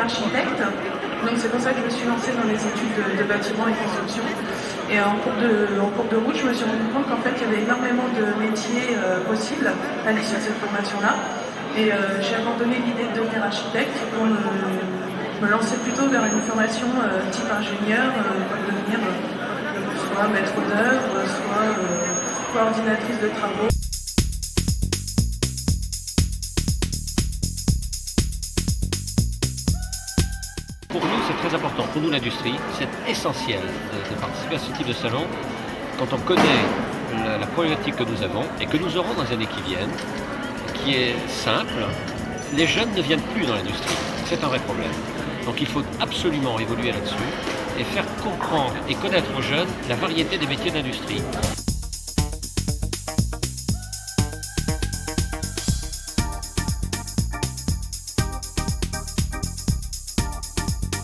architecte, donc c'est pour ça que je me suis lancée dans les études de bâtiment et construction. Et en cours de route, je me suis rendu compte qu'en fait, il y avait énormément de métiers possibles à l'issue de cette formation-là. Et j'ai abandonné l'idée de devenir architecte pour me lancer plutôt vers une formation type ingénieur, pour devenir soit maître d'œuvre, soit coordinatrice de travaux. Pour nous, c'est très important. Pour nous, l'industrie, c'est essentiel de participer à ce type de salon quand on connaît la problématique que nous avons et que nous aurons dans les années qui viennent, qui est simple. Les jeunes ne viennent plus dans l'industrie. C'est un vrai problème. Donc il faut absolument évoluer là-dessus et faire comprendre et connaître aux jeunes la variété des métiers d'industrie.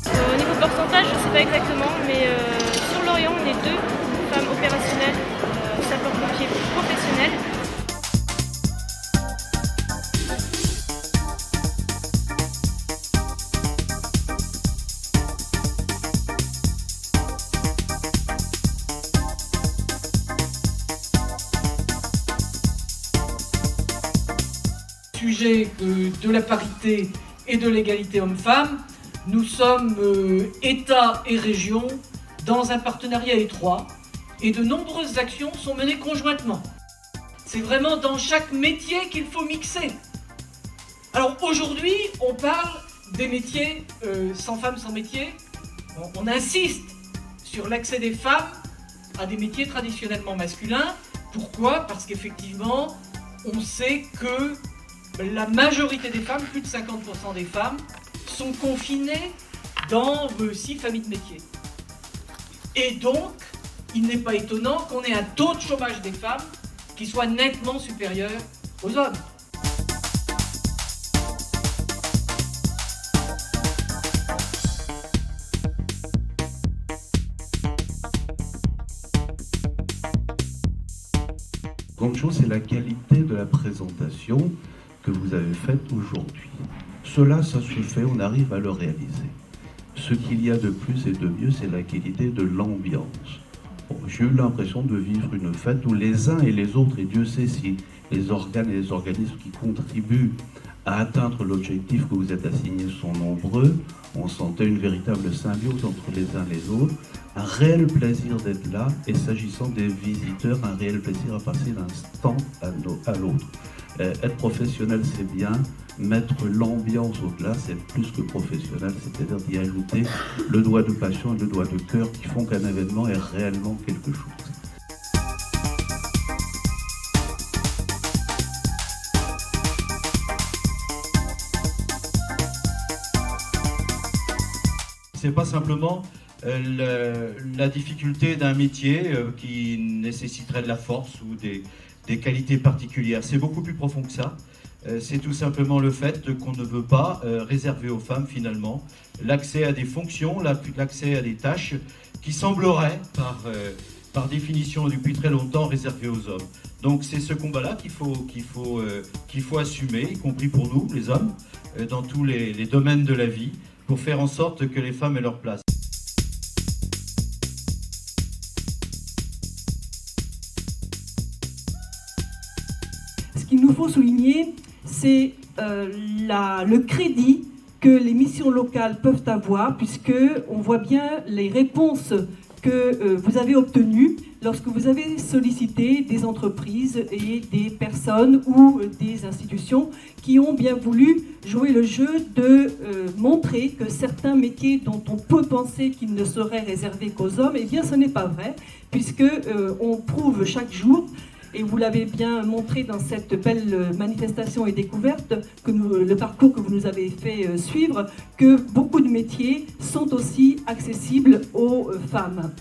Au niveau pourcentage, je ne sais pas exactement, mais sur Lorient, on est 2 femmes opérationnelles, sapeurs-pompiers professionnels. Sujet de la parité et de l'égalité homme-femme, nous sommes État et région dans un partenariat étroit et de nombreuses actions sont menées conjointement. C'est vraiment dans chaque métier qu'il faut mixer. Alors aujourd'hui, on parle des métiers sans femmes, sans métier. On insiste sur l'accès des femmes à des métiers traditionnellement masculins. Pourquoi ? Parce qu'effectivement, on sait que la majorité des femmes, plus de 50% des femmes, sont confinées dans 6 familles de métiers. Et donc, il n'est pas étonnant qu'on ait un taux de chômage des femmes qui soit nettement supérieur aux hommes. Grande chose, c'est la qualité de la présentation que vous avez faite aujourd'hui. Cela, ça se fait, on arrive à le réaliser. Ce qu'il y a de plus et de mieux, c'est la qualité de l'ambiance. Bon, j'ai eu l'impression de vivre une fête où les uns et les autres, et Dieu sait si les organes et les organismes qui contribuent à atteindre l'objectif que vous êtes assignés sont nombreux, on sentait une véritable symbiose entre les uns et les autres, un réel plaisir d'être là, et s'agissant des visiteurs, un réel plaisir à passer d'un stand à l'autre. Être professionnel, c'est bien, mettre l'ambiance au-delà, c'est plus que professionnel, c'est-à-dire d'y ajouter le doigt de passion et le doigt de cœur qui font qu'un événement est réellement quelque chose. C'est pas simplement la difficulté d'un métier qui nécessiterait de la force ou des qualités particulières. C'est beaucoup plus profond que ça. C'est tout simplement le fait qu'on ne veut pas réserver aux femmes finalement l'accès à des fonctions, l'accès à des tâches qui sembleraient par définition depuis très longtemps réservées aux hommes. Donc c'est ce combat-là qu'il faut assumer, y compris pour nous, les hommes, dans tous les domaines de la vie, pour faire en sorte que les femmes aient leur place. Ce qu'il nous faut souligner, c'est le crédit que les missions locales peuvent avoir, puisqu'on voit bien les réponses que vous avez obtenues lorsque vous avez sollicité des entreprises et des personnes ou des institutions qui ont bien voulu jouer le jeu de montrer que certains métiers dont on peut penser qu'ils ne seraient réservés qu'aux hommes, eh bien ce n'est pas vrai, puisque on prouve chaque jour, et vous l'avez bien montré dans cette belle manifestation et découverte, le parcours que vous nous avez fait suivre, que beaucoup de métiers sont aussi accessibles aux femmes.